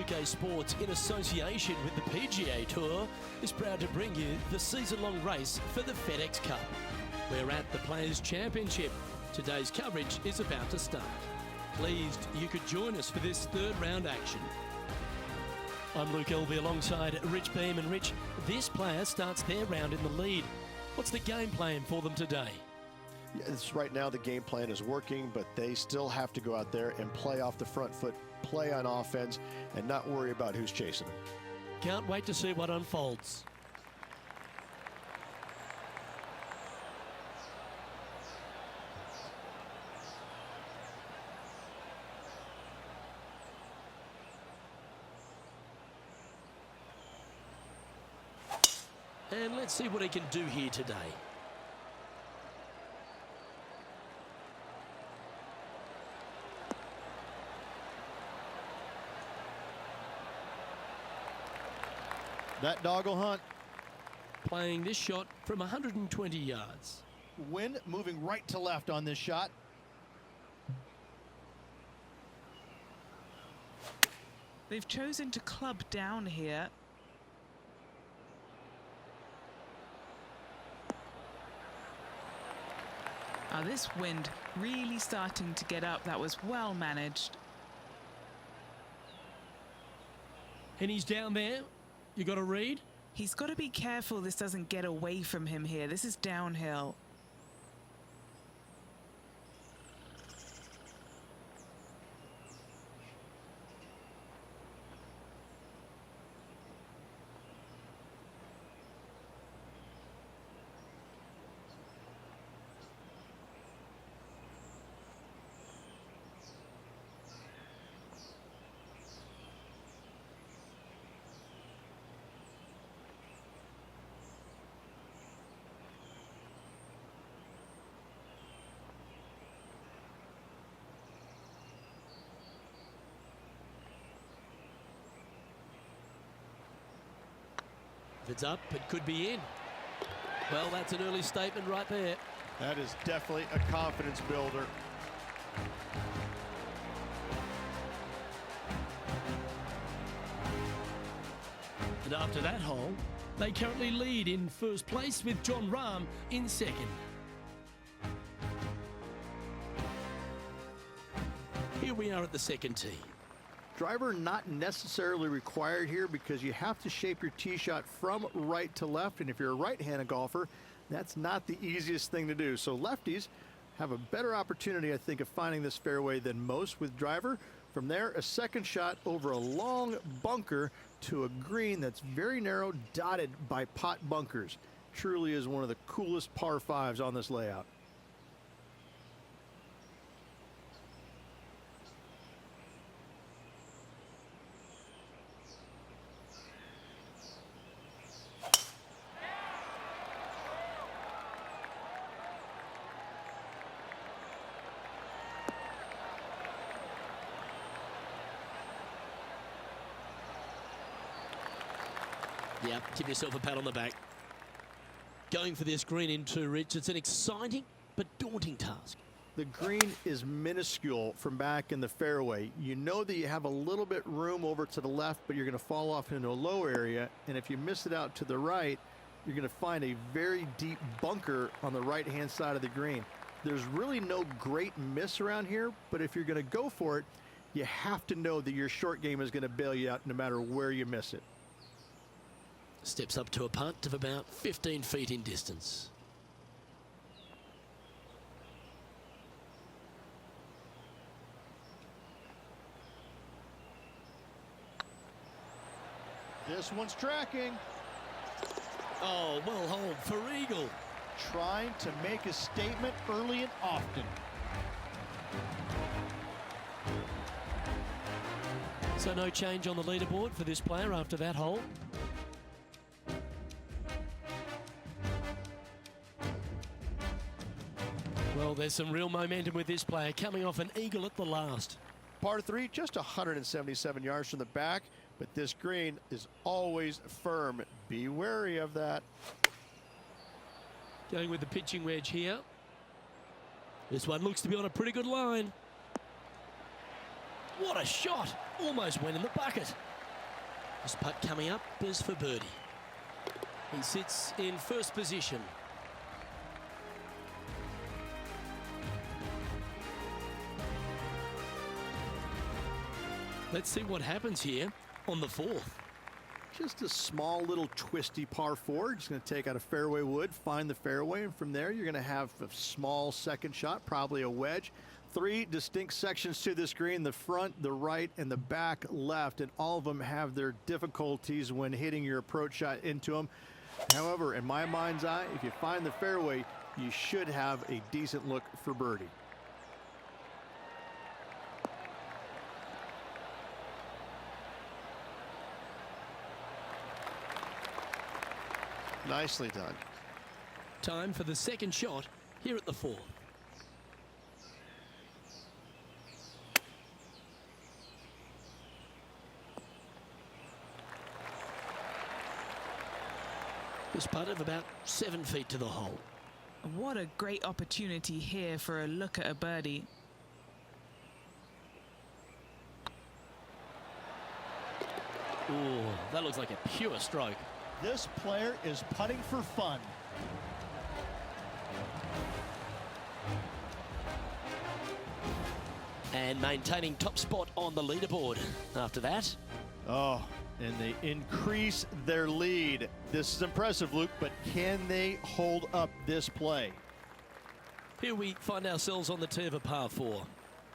2K Sports, in association with the PGA Tour, is proud to bring you the season-long race for the FedEx Cup. We're at the Players' Championship. Today's coverage is about to start. Pleased you could join us for this third round action. I'm Luke Elby alongside Rich Beam. And Rich, this player starts their round in the lead. What's the game plan for them today? Yes, right now the game plan is working, but they still have to go out there and play off the front foot, play on offense, and not worry about who's chasing them. Can't wait to see what unfolds. And let's see what he can do here today. That dog will hunt. Playing this shot from 120 yards. Wind moving right to left on this shot. They've chosen to club down here. This wind really starting to get up. That was well managed. And he's down there. You got to read. He's got to be careful this doesn't get away from him here. This is downhill. If it's up, it could be in. Well, that's an early statement right there. That is definitely a confidence builder. And after that hole, they currently lead in first place with John Rahm in second. Here we are at the second tee. Driver not necessarily required here because you have to shape your tee shot from right to left. And if you're a right-handed golfer, that's not the easiest thing to do. So lefties have a better opportunity, I think, of finding this fairway than most with driver. From there, a second shot over a long bunker to a green that's very narrow, dotted by pot bunkers. Truly is one of the coolest par fives on this layout. Yeah, give yourself a pat on the back. Going for this green in two, Rich. It's an exciting but daunting task. The green is minuscule from back in the fairway. You know that you have a little bit room over to the left, but you're going to fall off into a low area. And if you miss it out to the right, you're going to find a very deep bunker on the right-hand side of the green. There's really no great miss around here, but if you're going to go for it, you have to know that your short game is going to bail you out no matter where you miss it. Steps up to a putt of about 15 feet in distance. This one's tracking. Oh, well hold for eagle. Trying to make a statement early and often. So no change on the leaderboard for this player after that hole. Well, there's some real momentum with this player, coming off an eagle at the last. Par 3, just 177 yards from the back, but this green is always firm. Be wary of that. Going with the pitching wedge here. This one looks to be on a pretty good line. What a shot! Almost went in the bucket. This putt coming up is for birdie. He sits in first position. Let's see what happens here on the fourth. Just a small little twisty par four. Just going to take out a fairway wood, find the fairway, and from there you're going to have a small second shot, probably a wedge. 3 distinct sections to this green: the front, the right, and the back left, and all of them have their difficulties when hitting your approach shot into them. However, in my mind's eye, if you find the fairway, you should have a decent look for birdie. Nicely done. Time for the second shot here at the fourth. This putt of about 7 feet to the hole. What a great opportunity here for a look at a birdie. Ooh, that looks like a pure stroke. This player is putting for fun. And maintaining top spot on the leaderboard after that. Oh, and they increase their lead. This is impressive, Luke, but can they hold up this play? Here we find ourselves on the tee of a par 4.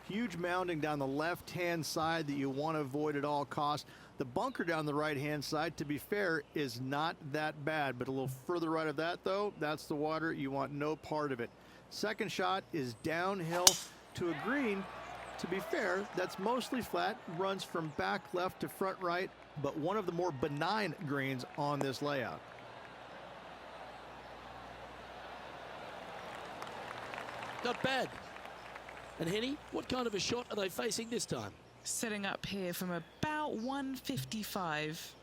Huge mounding down the left-hand side that you want to avoid at all costs. The bunker down the right-hand side, to be fair, is not that bad, but a little further right of that, though, that's the water. You want no part of it. Second shot is downhill to a green. To be fair, that's mostly flat, runs from back left to front right, but one of the more benign greens on this layout. Not bad. And Henny, what kind of a shot are they facing this time? Setting up here from about 155.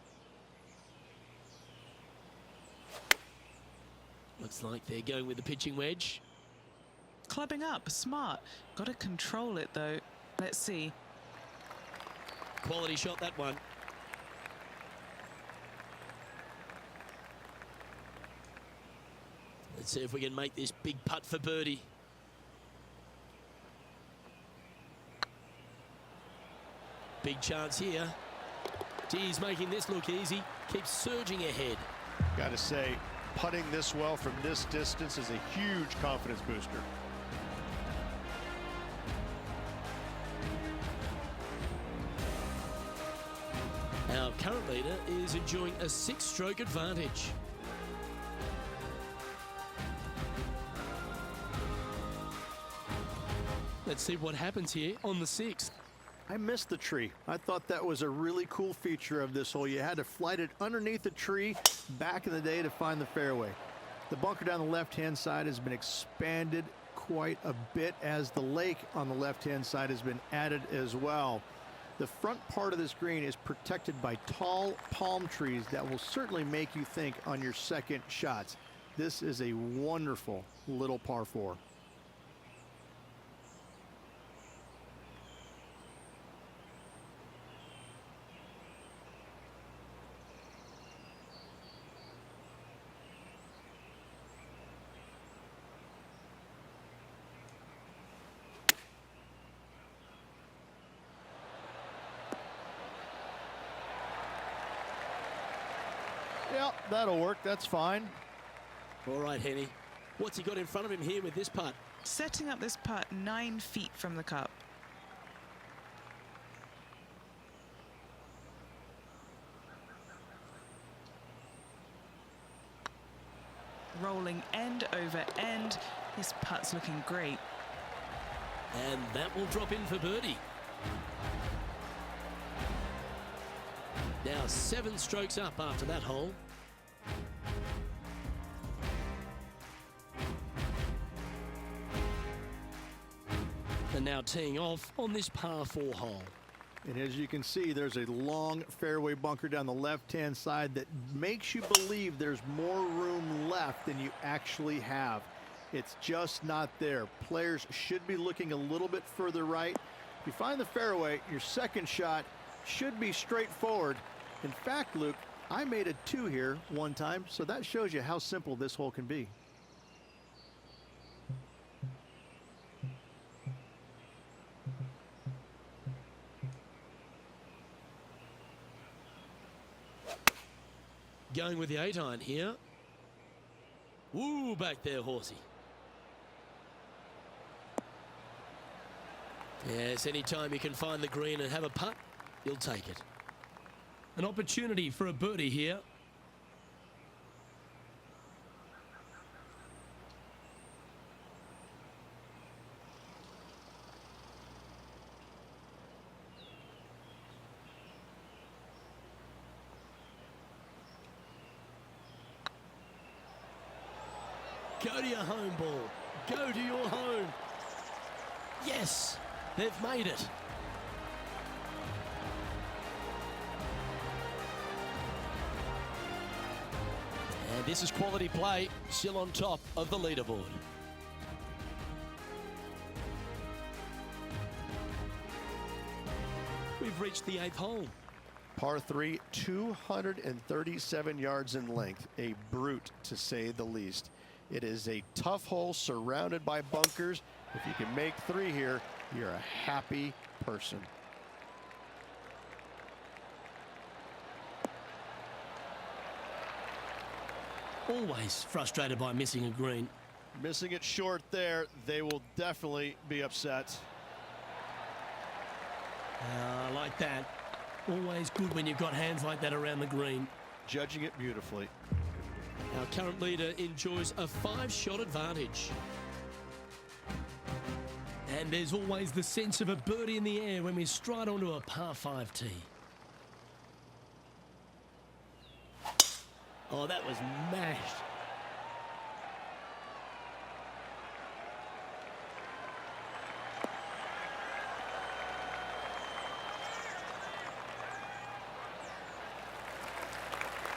Looks like they're going with the pitching wedge. Clubbing up, smart. Got to control it though. Let's see. Quality shot, that one. Let's see if we can make this big putt for birdie. Big chance here. He's making this look easy. Keeps surging ahead. Got to say, putting this well from this distance is a huge confidence booster. Our current leader is enjoying a 6-stroke advantage. Let's see what happens here on the 6th. I missed the tree. I thought that was a really cool feature of this hole. You had to flight it underneath the tree back in the day to find the fairway. The bunker down the left-hand side has been expanded quite a bit as the lake on the left-hand side has been added as well. The front part of this green is protected by tall palm trees that will certainly make you think on your second shots. This is a wonderful little par 4. Yeah, that'll work. That's fine. All right, Henny. What's he got in front of him here with this putt? Setting up this putt 9 feet from the cup. Rolling end over end. This putt's looking great. And that will drop in for birdie. Now 7 strokes up after that hole. And now teeing off on this par 4 hole. And as you can see, there's a long fairway bunker down the left-hand side that makes you believe there's more room left than you actually have. It's just not there. Players should be looking a little bit further right. If you find the fairway, your second shot should be straightforward. In fact, Luke, I made a 2 here one time, so that shows you how simple this hole can be. Going with the 8-iron here. Woo, back there, horsey. Yes, anytime you can find the green and have a putt, you'll take it. An opportunity for a birdie here. Go to your home ball. Go to your home. Yes, they've made it. And this is quality play, still on top of the leaderboard. We've reached the 8th hole. Par 3, 237 yards in length. A brute, to say the least. It is a tough hole surrounded by bunkers. If you can make 3 here, you're a happy person. Always frustrated by missing a green. Missing it short there, they will definitely be upset. I like that. Always good when you've got hands like that around the green. Judging it beautifully. Our current leader enjoys a 5-shot advantage. And there's always the sense of a birdie in the air when we stride onto a par 5 tee. Oh, that was mashed.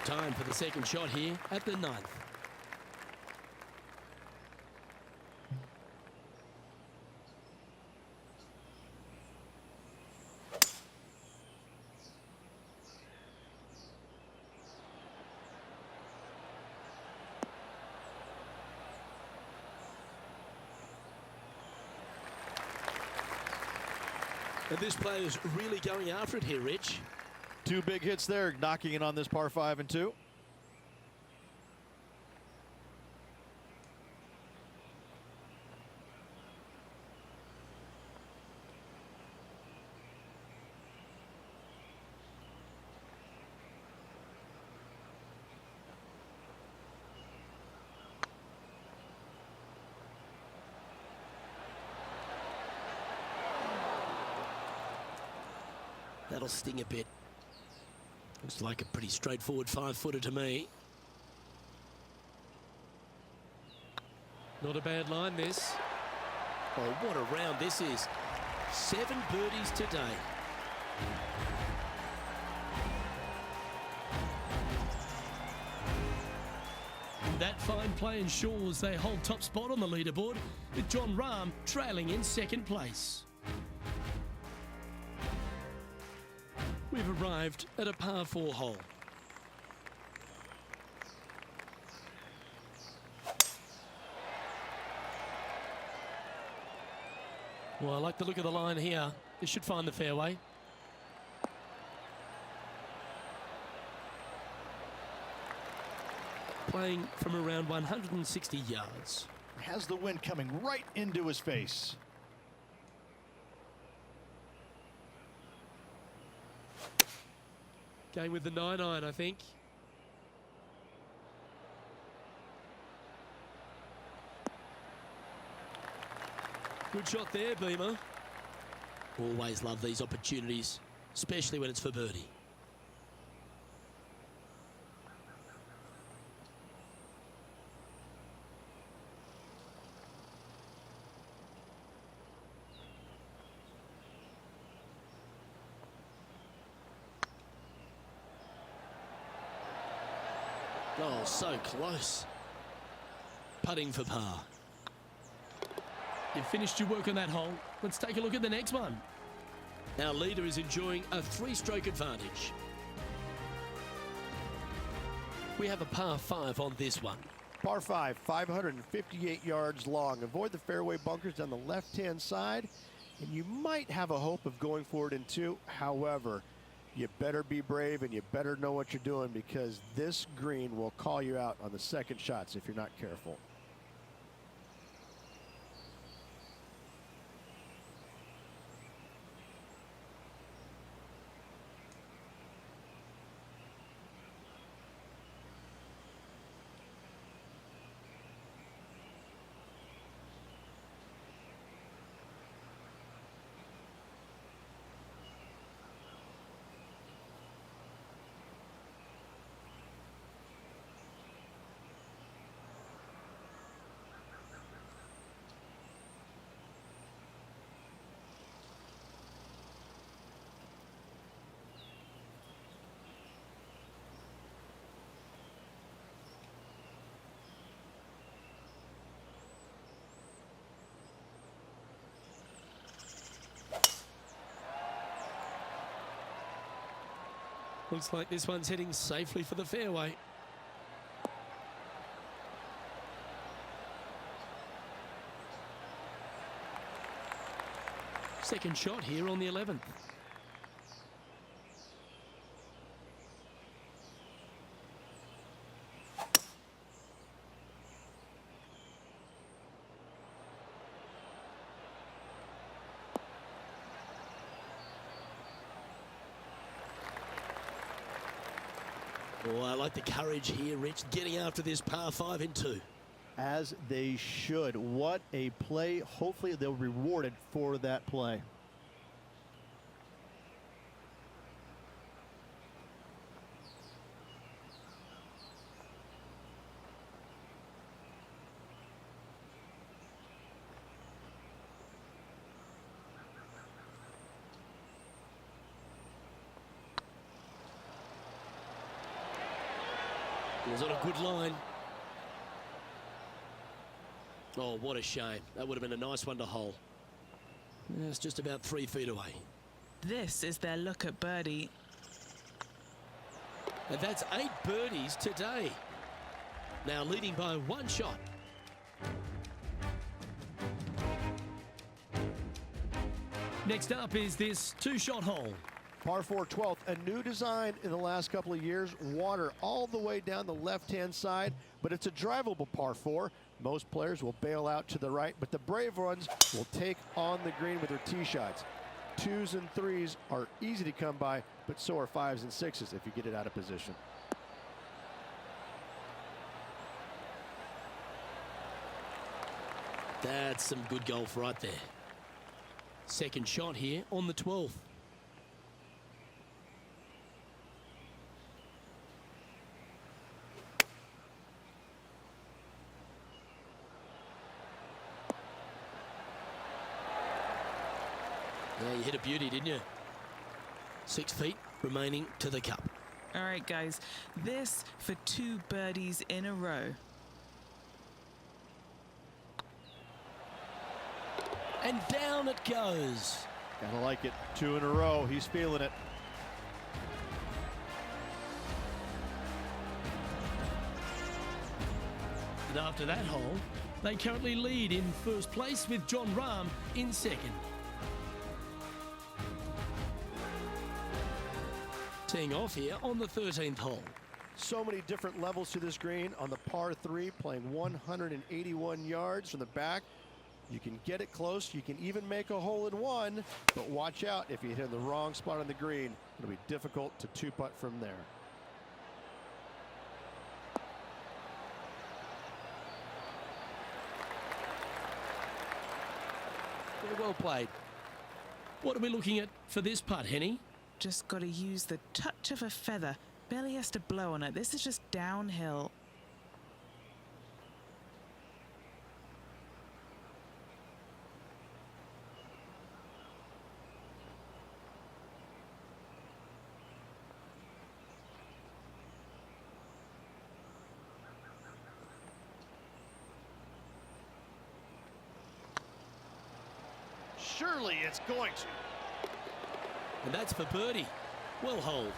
Time for the second shot here at the 9th. And this player's really going after it here, Rich. 2 big hits there, knocking it on this par 5 and 2. That'll sting a bit. Looks like a pretty straightforward 5-footer to me. Not a bad line, this. Oh, what a round this is. 7 birdies today. That fine play ensures they hold top spot on the leaderboard, with John Rahm trailing in 2nd place. We've arrived at a par 4 hole. Well, I like the look of the line here. This should find the fairway. Playing from around 160 yards. Has the wind coming right into his face. Going with the 9-iron, I think. Good shot there, Beamer. Always love these opportunities, especially when it's for birdie. Oh, so close. Putting for par. You've finished your work on that hole. Let's take a look at the next one. Our leader is enjoying a 3-stroke advantage. We have a par 5 on this one. Par 5, 558 yards long. Avoid the fairway bunkers down the left-hand side, and you might have a hope of going for it in 2. However, you better be brave and you better know what you're doing, because this green will call you out on the second shots if you're not careful. Looks like this one's heading safely for the fairway. Second shot here on the 11th. Oh, I like the courage here, Rich, getting after this par 5 in 2. As they should. What a play. Hopefully they'll be rewarded for that play. It was on a good line. Oh, what a shame. That would have been a nice one to hole. It's just about 3 feet away. This is their look at birdie. And that's 8 birdies today. Now leading by 1 shot. Next up is this 2-shot hole. Par 4 12th, a new design in the last couple of years. Water all the way down the left-hand side, but it's a drivable par 4. Most players will bail out to the right, but the brave ones will take on the green with their tee shots. 2s and 3s are easy to come by, but so are 5s and 6s if you get it out of position. That's some good golf right there. Second shot here on the 12th. Yeah, you hit a beauty, didn't you? 6 feet remaining to the cup. All right, guys, this for 2 birdies in a row. And down it goes. Gotta like it. 2 in a row. He's feeling it. And after that hole, they currently lead in first place with John Rahm in second. Teeing off here on the 13th hole. So many different levels to this green. On the par 3, playing 181 yards from the back. You can get it close. You can even make a hole in 1, but watch out if you hit the wrong spot on the green. It'll be difficult to 2-putt from there. Very well played. What are we looking at for this putt, Henny? Just got to use the touch of a feather. Barely has to blow on it. This is just downhill. Surely it's going to. And that's for birdie. Well holed.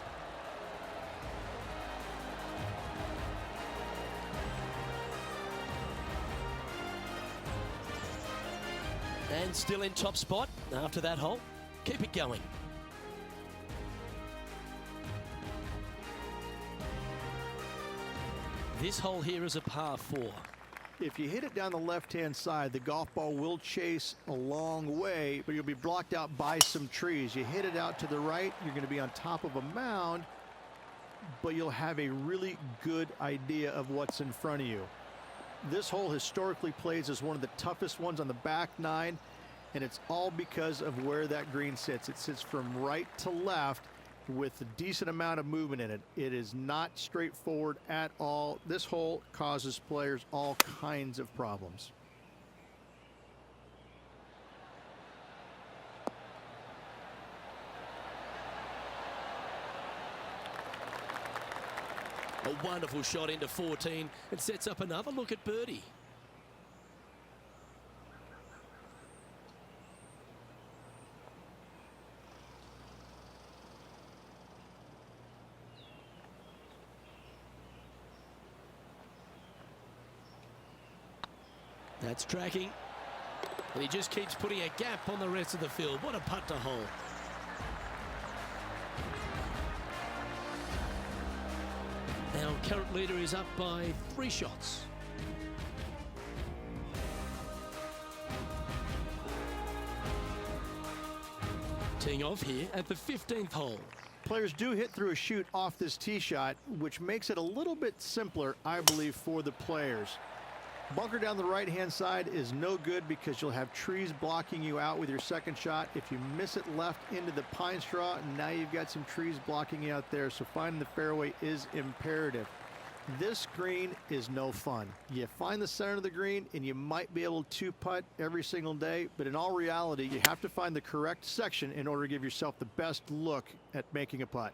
And still in top spot after that hole. Keep it going. This hole here is a par 4. If you hit it down the left-hand side, the golf ball will chase a long way, but you'll be blocked out by some trees. You hit it out to the right, you're going to be on top of a mound, but you'll have a really good idea of what's in front of you. This hole historically plays as one of the toughest ones on the back nine, and it's all because of where that green sits. It sits from right to left with a decent amount of movement in it. It is not straightforward at all. This hole causes players all kinds of problems. A wonderful shot into 14 and sets up another look at birdie. That's tracking. And he just keeps putting a gap on the rest of the field. What a putt to hole. Our current leader is up by 3 shots. Teeing off here at the 15th hole. Players do hit through a chute off this tee shot, which makes it a little bit simpler, I believe, for the players. Bunker down the right-hand side is no good because you'll have trees blocking you out with your second shot. If you miss it left into the pine straw, now you've got some trees blocking you out there, so finding the fairway is imperative. This green is no fun. You find the center of the green and you might be able to putt every single day, but in all reality, you have to find the correct section in order to give yourself the best look at making a putt.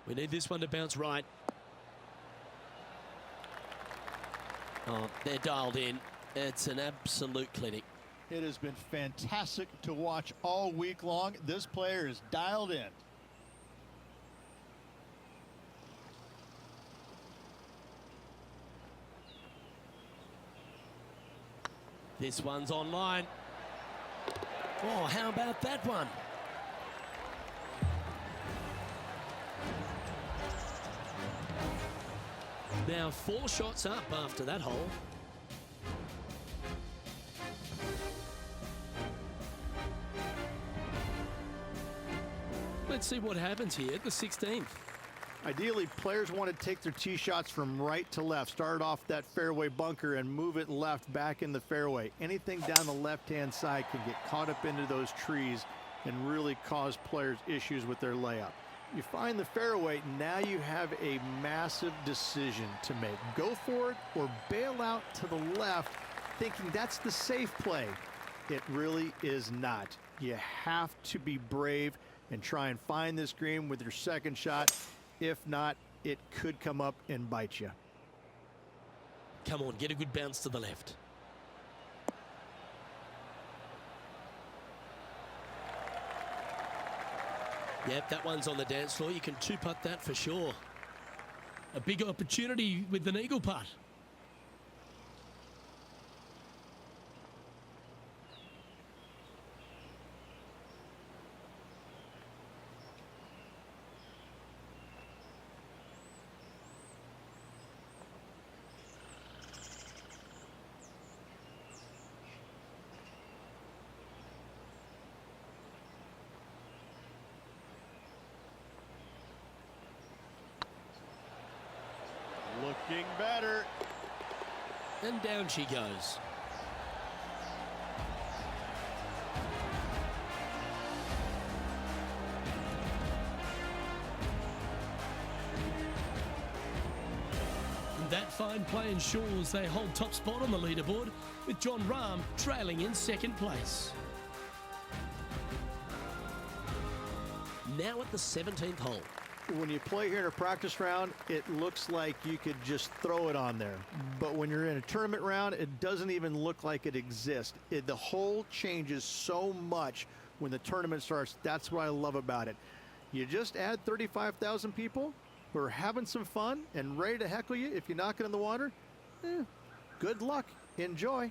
We need this one to bounce right. Oh, they're dialed in. It's an absolute clinic. It has been fantastic to watch all week long. This player is dialed in. This one's online. Oh, how about that one? Now 4 shots up after that hole. Let's see what happens here at the 16th. Ideally, players want to take their tee shots from right to left. Start off that fairway bunker and move it left back in the fairway. Anything down the left-hand side can get caught up into those trees and really cause players issues with their layup. You find the fairway, now you have a massive decision to make. Go for it or bail out to the left, thinking that's the safe play. It really is not. You have to be brave and try and find this green with your second shot. If not, it could come up and bite you. Come on, get a good bounce to the left. Yep, that one's on the dance floor. You can 2-putt that for sure. A big opportunity with an eagle putt. Looking better. And down she goes. That fine play ensures they hold top spot on the leaderboard, with John Rahm trailing in second place. Now at the 17th hole. When you play here in a practice round, it looks like you could just throw it on there. But when you're in a tournament round, it doesn't even look like it exists. The hole changes so much when the tournament starts. That's what I love about it. You just add 35,000 people who are having some fun and ready to heckle you if you knock it in the water. Good luck. Enjoy.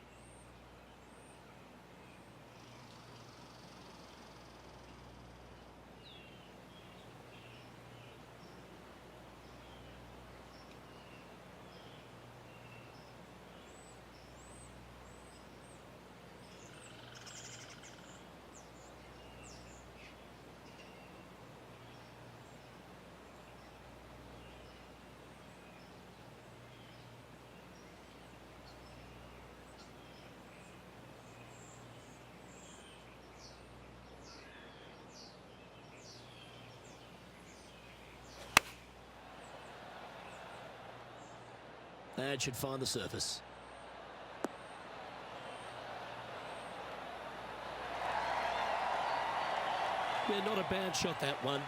That should find the surface. Yeah, not a bad shot, that one.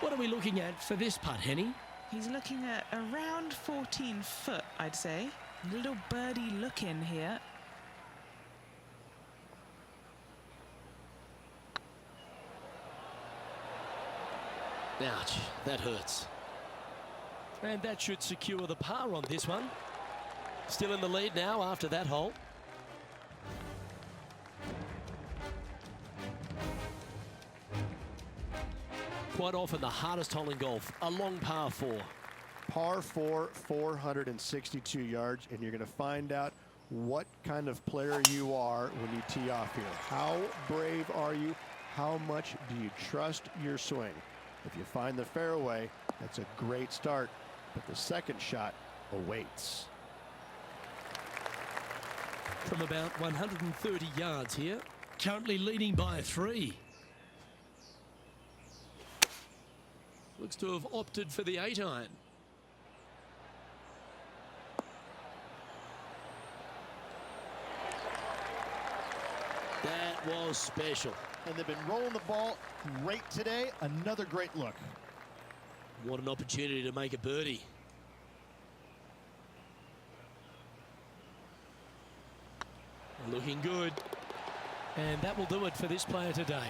What are we looking at for this putt, Henny? He's looking at around 14 foot, I'd say. Little birdie look in here. Ouch, that hurts. And that should secure the par on this one. Still in the lead now after that hole. Quite often the hardest hole in golf, a long par 4. Par 4, 462 yards, and you're going to find out what kind of player you are when you tee off here. How brave are you? How much do you trust your swing? If you find the fairway, that's a great start, but the second shot awaits. From about 130 yards here, currently leading by 3. Looks to have opted for the 8-iron. That was special. And they've been rolling the ball great today. Another great look. What an opportunity to make a birdie. Looking good. And that will do it for this player today.